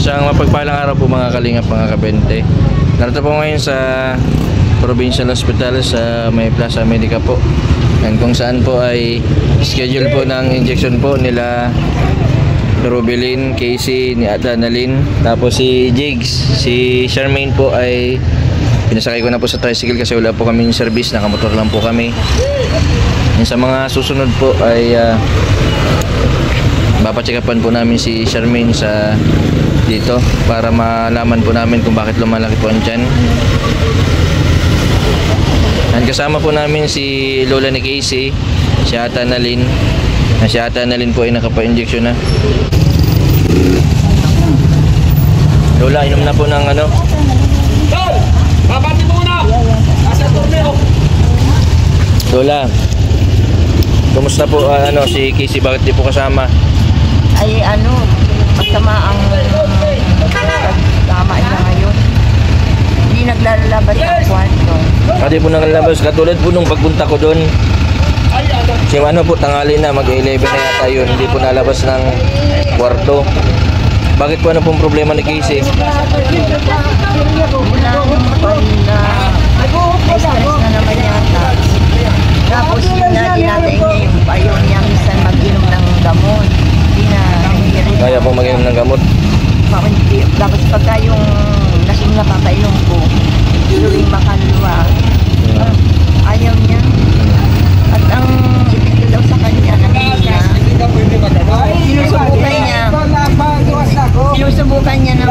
Isang mapagpalang araw po mga kalingap, mga kabente. Narito po ngayon sa Provincial Hospital sa May Plaza Medica po. And kung saan po ay schedule po ng injection po nila Rubilin, Casey, ni Adrenaline. Tapos si Jigs, si Charmaine po ay pinasakay ko na po sa tricycle kasi wala po kaming service, nakamotor lang po kami. And sa mga susunod po ay papacheck-upan po namin si Charmaine sa dito para malaman po namin kung bakit lumalaki po ang tiyan. And kasama po namin si Lola ni Casey, si Ate Annalyn. Si Ate Annalyn po ay nakapa-injection na. Lola, inom na po ng ano? Babati muna! Nasa torneo! Lola, kumusta po si Casey? Bakit di po kasama? Ay masama ang tama niya ngayon. Hindi naglalabas ang kwarto. Hindi po naglalabas. Katulad po nung pagpunta ko doon, si po tanghali na, mag-11 na yata yun. Hindi po nalabas ng kwarto. Bakit po, ano pong problema ni Casey? Stress na naman yata. Tapos yun na, dinatayin niya yung ayaw niya minsan mag-inom ng gamot. Kaya pong mag-inom ng gamot. Tapos pagka yung lasing na papainom ko, tuloy makalwa. Ayaw niya. At ang ipigil daw sa kanya, nangyayari sinusubukan niya na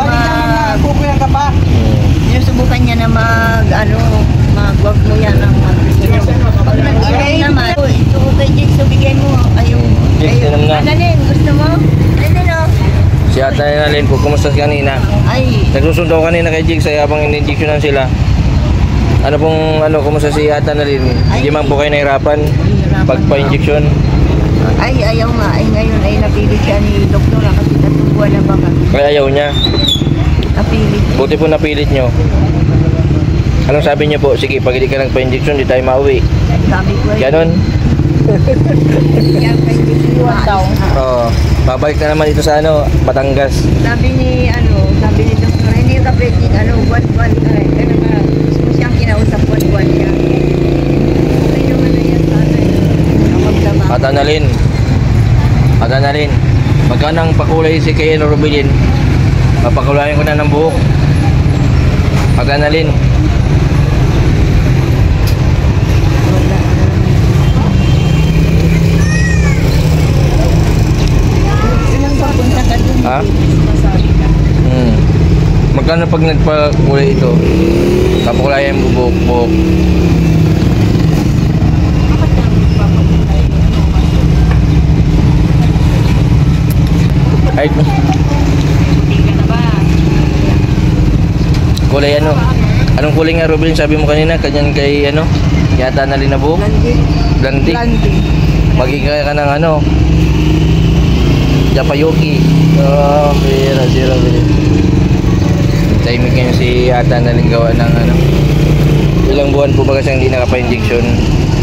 mag-wag mo yan ng mag-inom. Pag nag-inom naman, ito kay Jigs, bigay mo. Ayaw. Annalyn, gusto mo? Si Ate Annalyn po, kumusta kanina? Ay. Nagsusundo kanina kay Jigs ay habang in-injectionan sila. Kumusta si Ate Annalyn? Hindi man po kayo nahirapan pagpa-injection? Ay, ayaw nga. Ay, ngayon ay napilit siya ni Doktora kasi natubuan na baka. Ay, ayaw niya? Napilit. Buti po napilit nyo. Anong sabi niyo po? Sige, pag hindi ka nagpa-injection, di tayo mauwi. Sabi ko ay. Ganon? Kaya pa-injection Oo. Babalik na naman dito sa Batangas. Sabi ni Doktora, hindi ka pwede, buwan-buwan ka rin. Kaya nga, gusto siyang kinausap buwan-buwan niya. Ay, naman na yan sana. Ate Annalyn, magkano ang pakulay si kay Rubilin? Papakulayan ko na ng buhok. Ate Annalyn. Ha? Magkano pag nagpakulay ito? Papakulayan mo buhok. Ay, kulay anong kulay nga, Rubilin? Sabi mo kanina, kanyan kay yata Annalyn na buhok? Blondie. Magiging ka ng Japayuki. Pera si Rubilin. Timing ngayon si Ate Annalyn gawa ng ilang buwan po ba kasi hindi nakapa-injection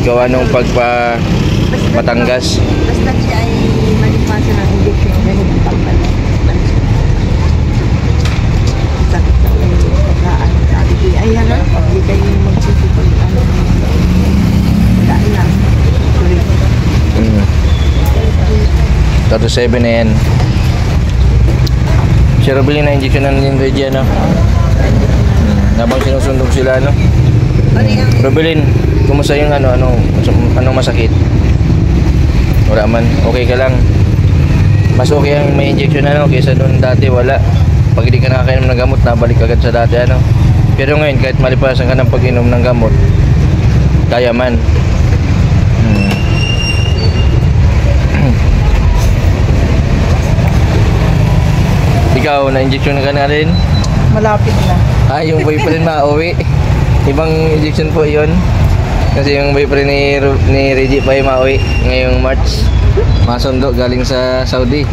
gawa nung Batangas. Basta siya ay malipasan ng injection ganito pagpala. Sakit na yung pagkaan. Sabi ko, ay hindi kayo magsisipag wala lang. Tato 7 na yan. Si Rubilin na injection na yung ready habang sinusundog sila Rubilin, kumusta yung anong masakit? Wala man, okay ka lang. Mas okay ang may injection kaysa doon dati wala. Pag hindi ka nakakainom ng gamot, nabalik agad sa dati Pero ngayon kahit malipasan ka ng pag-inom ng gamot, kaya man. Ikaw, na-injection ka na rin? Malapit na. Yung boyfriend mauwi. Ibang injection po yun. Kasi yung boyfriend ni Reggie pa ay mauwi ngayong March. Masundo galing sa Saudi.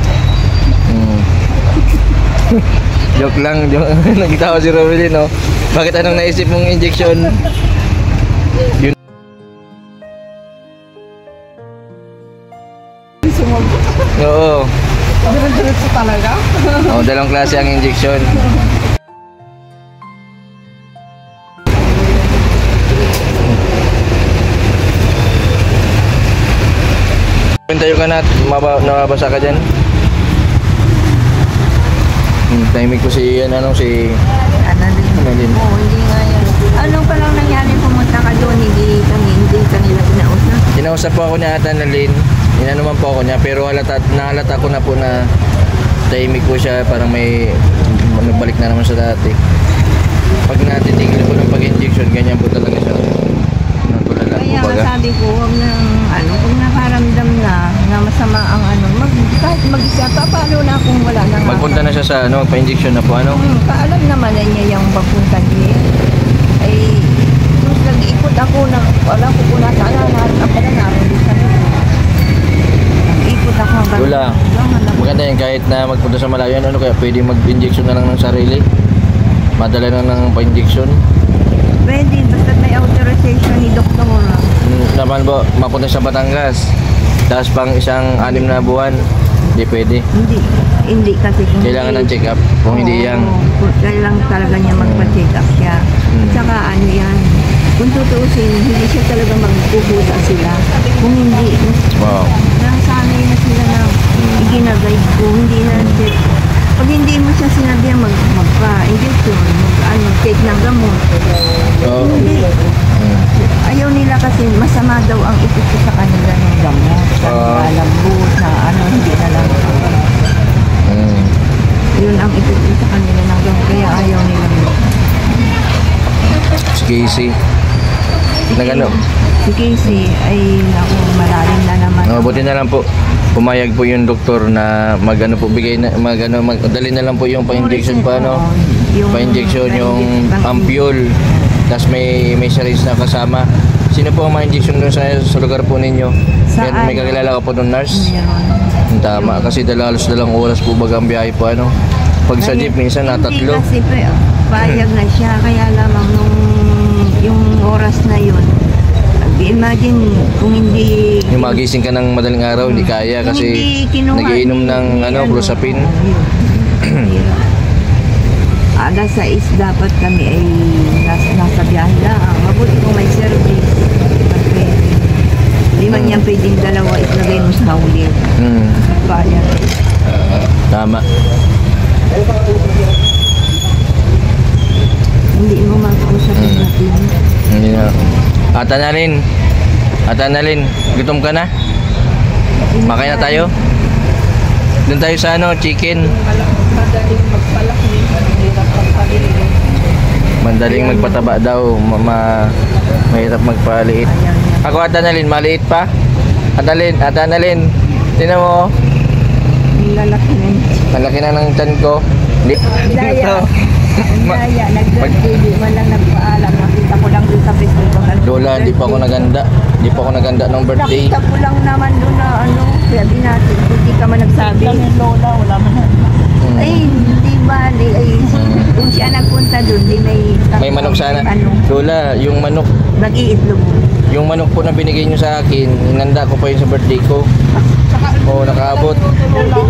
Joke lang. Nakita ko si Rubilin, Bakit anong naisip mong injection? Yun. Oo. Diretso talaga. O, dalawang klase ang injection. Tayo ka na at nababasa ka dyan. Timing ko si, si... Ano din? Oo, hindi nga yan. Anong palang nangyari pumunta ka doon, hindi kanila kinausap? Kinausap po ako ni Ate Annalyn. Inanuman po ako niya, pero nahalata ko na po na tahimik po siya, parang may nagbalik na naman sa dati. Pag natitigil po ng pag-injection, ganyan po talaga siya. Natulala po Kaya baga. sabi ko, huwag kung nakaramdam na masama ang kahit mag-isa pa, paano na kung wala na nga. Magpunta na siya sa pa-injection na po, Kaalam naman na niya yung pagpunta niya. Ay, nung nag-ikot ako, wala ko po nahanap ako na naroon sa nag-ikot ako hanggang... Wala. Maganda yan kahit na magpunta sa malayo yan, kaya pwede mag-injection na lang ng sarili. Madala na ng pa-injection. Pwede, basta may authorization ni Dr. Naman po, mapunta sa Batangas. Tapos pang isang 6 na buwan, hindi pwede. Hindi kasi kung Kailangan ng check-up. Kung hindi yan, kailangan talaga niya magpa-check up siya. Tsaka yan, kung tutuusin, hindi siya talaga magpupusa sila. Kung hindi, wow. nasanay na sila na iginagay ko, hindi na check. Pag hindi mo siya sinabi magpa-injection, mag-take ng gamot. Oo. Hindi. Ayaw nila kasi masama daw ang epekto sa kanila ng gamot. Lambot na hindi na lang. Yun ang epekto sa kanila ng gamot. Kaya ayaw nila. Si Casey. Si Casey ay malalim na naman. Buti na lang po. Pumayag po yung doktor na dali na lang po yung pa-injection pa-injection yung ampule. Tapos may syringe na kasama. Sino po ang ma-injection doon sa lugar po ninyo? May kakilala ka po doon, nurse? Tama, kasi halos 2 oras po baga ang biyahe po Pag sa jeep, minsan na 3. Hindi kasi payag na siya, kaya lamang yung oras na yun. Imagine kung hindi... Yung magising ka ng madaling araw, hindi kaya kasi nagiinom ng Clozapine. Alas 6 dapat kami ay nasa biyahe lang. Mabuti kung may service. Hindi man yan pwedeng dalawa itlagay mo sa huli. Kaya. Tama. Hindi mo makausap natin. Hindi na. Ate Annalyn, gutom ka na? Makain na tayo? Doon tayo sa chicken. Mandaling magpataba daw, mahirap magpaliit. Ako Ate Annalyn, maliit pa? Ate Annalyn, tinan mo. Lalaki na yun. Malaki na ng tiyan ko. Daya. Nag-TV man lang nagpaalam. Nakita ko lang doon sa Facebook. Lola, di pa ako naganda ng birthday. Nakita ko lang naman doon na sabi natin, hindi ka man nagsabi. Lola, wala man. Ay, hindi bali. Kung siya nagpunta doon, May manok sana. Lola, yung manok. Nag-iitlog. Yung manok po na binigay nyo sa akin, inanda ko pa yun sa birthday ko. Oo, nakaabot.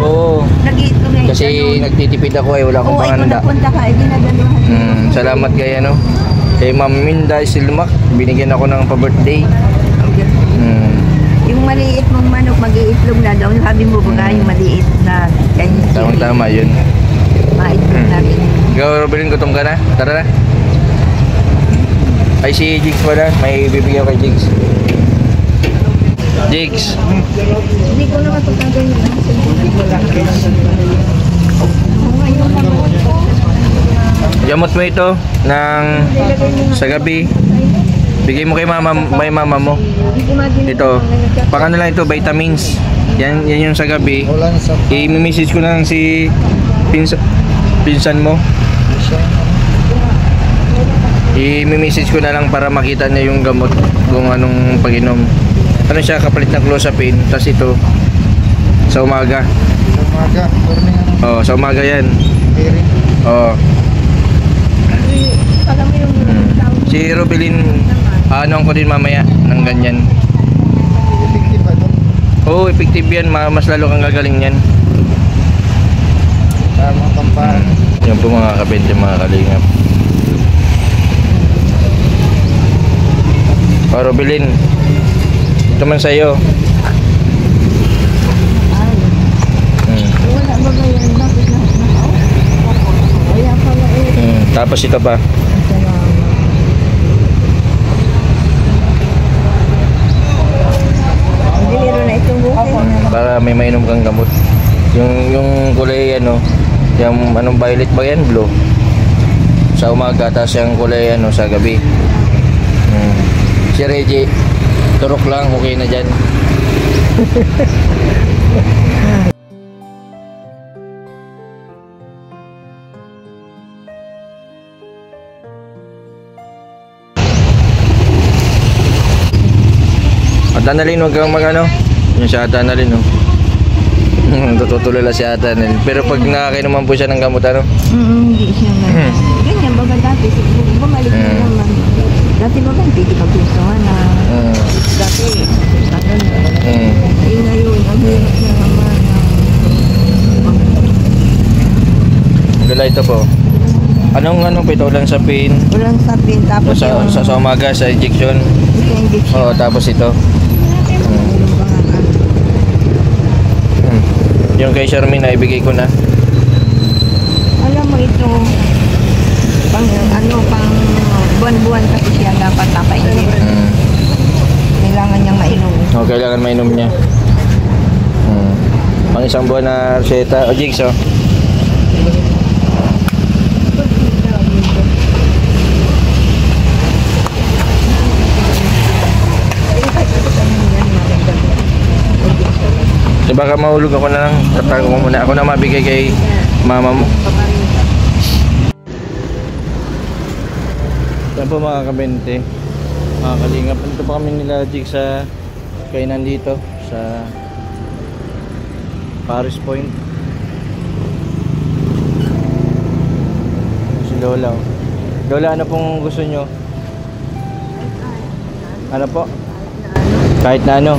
Oo. Nag-iitlog na Kasi nagtitipid ako wala akong panganda. Oo, nagpunta ka, dinadaluhan. Salamat kay kay Ma'am Minda Silmac, binigyan ako ng pa-birthday. Yung maliit mong manok, mag-iitlog na daw. Sabi mo ba yung maliit na Chinese chili? Tama yun. Maitlog natin. Ikaw, Robin, gutom ka na? Tara na. Ay, si Jigs pala. May bibigyan kay Jigs. Jigs. Hindi ko naman ito kagawin. Gamot mo ito sa gabi. Bigay mo kay mama mo. Ito. Pang lang ito, vitamins. Yan yung sa gabi. I-message ko na lang si pinsan mo. I-message ko na lang para makita niya yung gamot kung anong pag-inom. Ano siya, kapalit ng Clozapine. Tapos ito sa umaga. Sa umaga yan. Alam mo yung Si Robelin, ano ko din mamaya ng ganyan. Effective ba ito? Oo, effective yan. Mas lalo kang gagaling yan. Tama kampaan. Yan po mga kabente, mga kalingap. Para bilin. Ito man sa'yo. Wala ba ba yung bakit na? Kaya pala Tapos ito pa. Hindi meron na itong buhay. Para may mainom kang gamot. Yung kulay ano, yung anong violet ba yan? Blue. Sa umaga, tapos yung kulay ano sa gabi. Si Reggie, turok lang, okay na dyan. At Annalyn, huwag kang mag-ano. Yung si Ate Annalyn, no? Tutulala si Ate Annalyn. Pero pag nakakainuman po siya ng gamot, ano? Hindi siya na. Ganyan baga dati. Bumalik na naman. Dati baga hindi pagpistuhan na. Dati. Eh ngayon, ang hirap na naman. Lula, ito po. Anong pitulan sa pin? Walang sapin. Tapos Sa umaga, sa injection. ito injection. Oo, tapos ito. Yung kay Charmaine na ibigay ko na. Alam mo ito, pang buwan-buwan kasi siya dapat napainit. Kailangan niyang mainom. O, kailangan mainom niya. Pang isang buwan na reseta. O, Jigs, o. So, baka mahulog ako na lang. Tatago ko muna. Ako na mabigay kay mama mo. Yan po mga kabente, mga kalingap. Nandito pa kami nila Jigs sa kainan dito sa Paris Point. Si Lola, oh. Lola, ano pong gusto nyo? Ano po? Kahit na ano.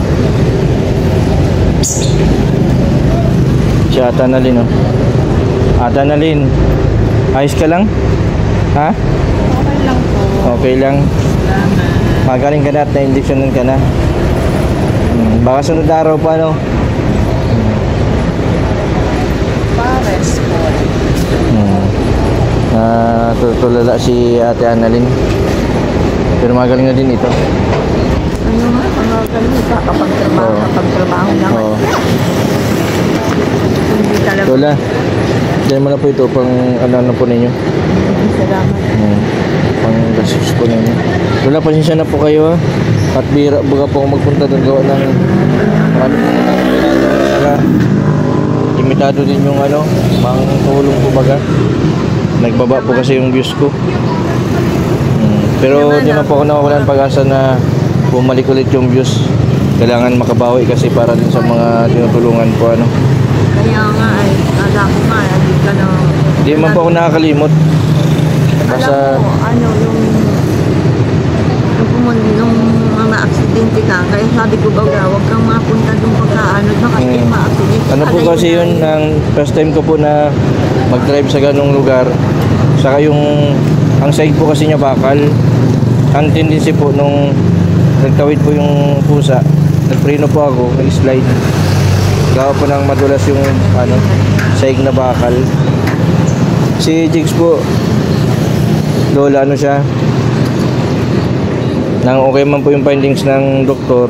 Si Ate Annalyn, oh. Ate Annalyn, ayos ka lang? Ha? Okay lang po. Okay lang. Magaling ka na at na-injectionan ka na. Baka sunod na araw pa, no? Pares po. Tutulala si Ate Annalyn. Pero magaling na din ito. Ano nga, magaling ka kapag trabaho naman. Oo. Hindi talaga. Lola, dyan mo na po ito pang ano po ninyo. Salamat. Pang gastos po ninyo. Lola, pasensya na po kayo, ha. At bira baga po ako magpunta doon gawa ng marami po na limitado din yung ano, pang tulong po baga. Nagbaba po kasi yung views ko. Pero di na po ako nakawalan pag-asa na bumalik ulit yung views. Kailangan makabawi kasi para din sa mga tinutulungan po, ano. Kaya nga ay, alam ko nga, hindi ka na... Hindi man po ako nakakalimot. Basta... Alam mo, ano, nung mga aksidente ka, kaya sabi ko ba, huwag kang mapunta doon pagkaano, baka kasi ma-aksidente. Ano po kasi yun, ang first time ko po na mag-drive sa ganung lugar. Saka yung, ang side po kasi niya bakal. Ang tendency po nung nagtawid po yung pusa, nagpreno po ako, nag-slide. Gawa po ng madulas yung ano, saig na bakal. Si Jigs po, Lola, ano siya, nang okay man po yung findings ng doktor.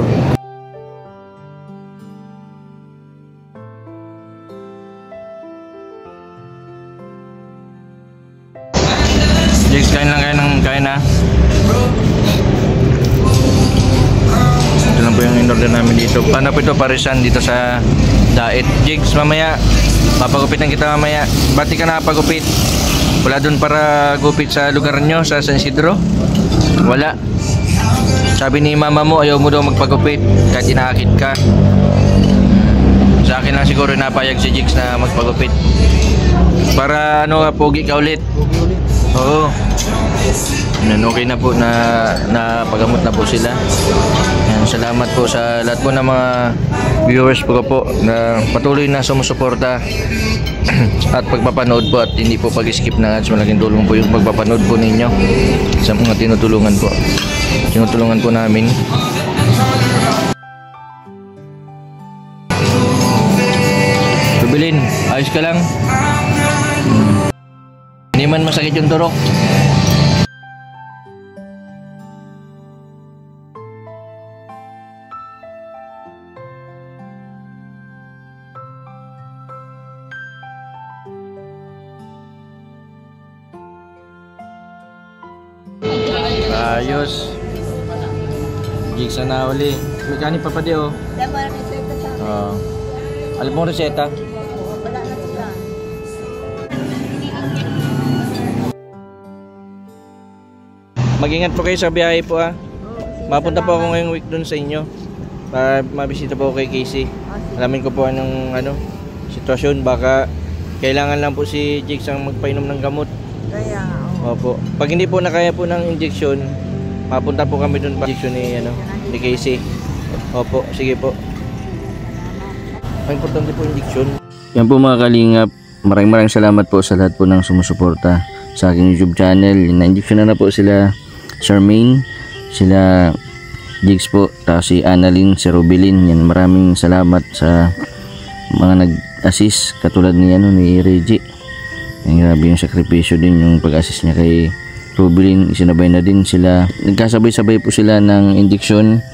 Jigs, kain lang kayo ng kain, ha. Ito lang po yung in-order namin dito. Paano po ito, parisan dito sa Dait. Jigs, mamaya papagupitan kita mamaya. Ba't di ka nakapagupit? Wala dun para gupit sa lugar nyo, sa San Isidro? Wala. Sabi ni mama mo, ayaw mo daw magpagupit kahit inakit ka. Sa akin lang siguro napayag si Jigs na magpagupit. Para ano, pogi ka ulit. Oo. Yan, okay na po na pagamot na po sila. Yan. Salamat po sa lahat po ng mga viewers po na patuloy na sumusuporta at pagpapanood po at hindi po pag-skip ng ads. Malaking tulong po yung pagpapanood po ninyo sa mga tinutulungan po. Tinutulungan po namin. Rubilin, ayos ka lang? Hindi man masakit yung turok. Ayos. Jigs na uli. May kanin pa di oh. Alam mo reseta? Mag-ingat po kayo sa biyahe po ah. Mapunta po ako ngayong week dun sa inyo para mabisita po ako kay Casey. Alamin ko po anong sitwasyon. Baka kailangan lang po si Jigs ang magpainom ng gamot. Kaya, Opo. Pag hindi po nakaya po ng injection, mapunta po kami dun pa injection ni Casey. Opo, sige po. Ang importante po injection. Yan po mga kalingap, maraming salamat po sa lahat po ng sumusuporta sa aking YouTube channel. Na-injection na po sila Charmaine, sila Jigs po, tapos si Annalyn, si Rubilin. Yan, maraming salamat sa mga nag-assist katulad ni Reggie. Ang grabe yung sakripisyo din yung pag-assist niya kay Rubilin. Isinabay na din sila, nagkasabay-sabay po sila ng injection.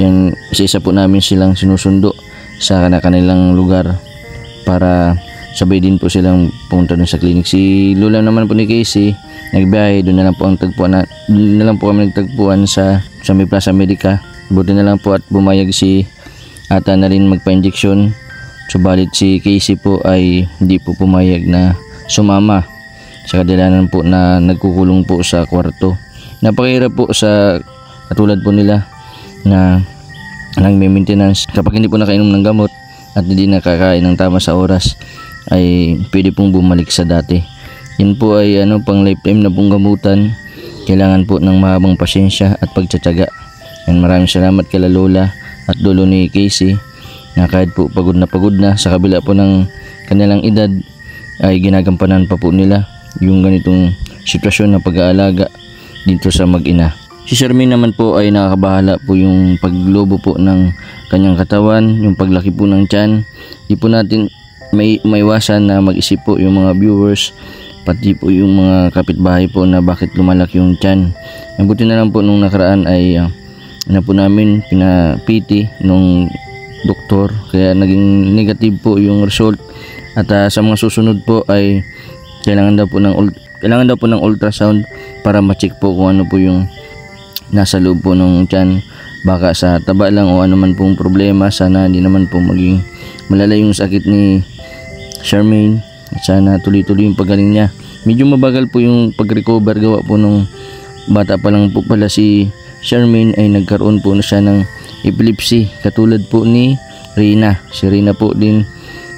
Yung isa po namin silang sinusundo sa kanilang lugar para sabay din po silang pumunta dun sa clinic. Si Lola naman po ni Casey nagbiyahe, doon na lang po ang tagpuan doon na lang po kami nagtagpuan sa may Plaza Medica. Buti na lang po at bumayag si ata na rin magpa-injection. Subalit si Casey po ay hindi po pumayag na sumama sa kadahilanan po na nagkukulong po sa kwarto. Napakahirap po sa katulad po nila na may maintenance. Kapag hindi po nakainom ng gamot at hindi nakakain ng tama sa oras ay pwede pong bumalik sa dati. Yan po ay pang lifetime na pong gamutan. Kailangan po ng mahabang pasensya at pagtsatsaga. Yan, maraming salamat kay Lola at lolo ni Casey na kahit po pagod na sa kabila po ng kanilang edad ay ginagampanan pa po nila yung ganitong sitwasyon na pag-aalaga dito sa mag-ina. Si Charmaine naman po ay nakakabahala po yung paglobo po ng kanyang katawan, yung paglaki po ng tiyan. Di po natin maiwasan na mag-isip po yung mga viewers, pati po yung mga kapitbahay po na bakit lumalaki yung tiyan. Ang buti na lang po nung nakaraan ay po namin pinapiti nung doktor, kaya naging negative po yung result. At sa mga susunod po ay kailangan daw po ng ultrasound para ma-check po kung ano po yung nasa loob po ng tiyan. Baka sa taba lang o ano man pong problema. Sana hindi naman po maging malala yung sakit ni Charmaine. Sana tuloy-tuloy yung pagaling niya. Medyo mabagal po yung pag-recover, gawa po nung bata pa lang po pala si Charmaine ay nagkaroon po na siya ng epilepsy katulad po ni Rina. Si Rina po din,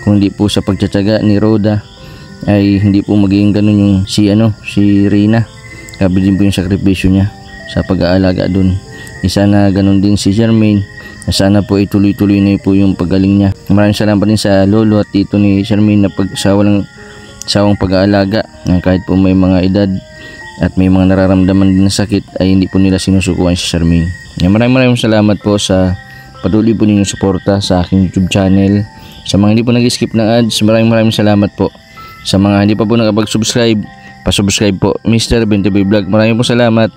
kung hindi po sa pagtsatsaga ni Rhoda ay hindi po magiging ganun yung si Rina. Grabe din po yung sakripisyo niya sa pag-aalaga dun. Sana ganun din si Charmaine. Sana po ituloy-tuloy na po yung paggaling niya. Maraming salamat din sa lolo at tito ni Charmaine na walang sawang pag-aalaga. Kahit po may mga edad at may mga nararamdaman din na sakit ay hindi po nila sinusukuan si Charmaine. Maraming salamat po sa patuloy po ninyong suporta sa aking YouTube channel. Sa mga hindi po nag-skip ng ads, maraming salamat po. Sa mga hindi pa po nakapag-subscribe, pa-subscribe po. Mr. 20 Vlog, maraming po salamat.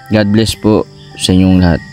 God bless po sa inyong lahat.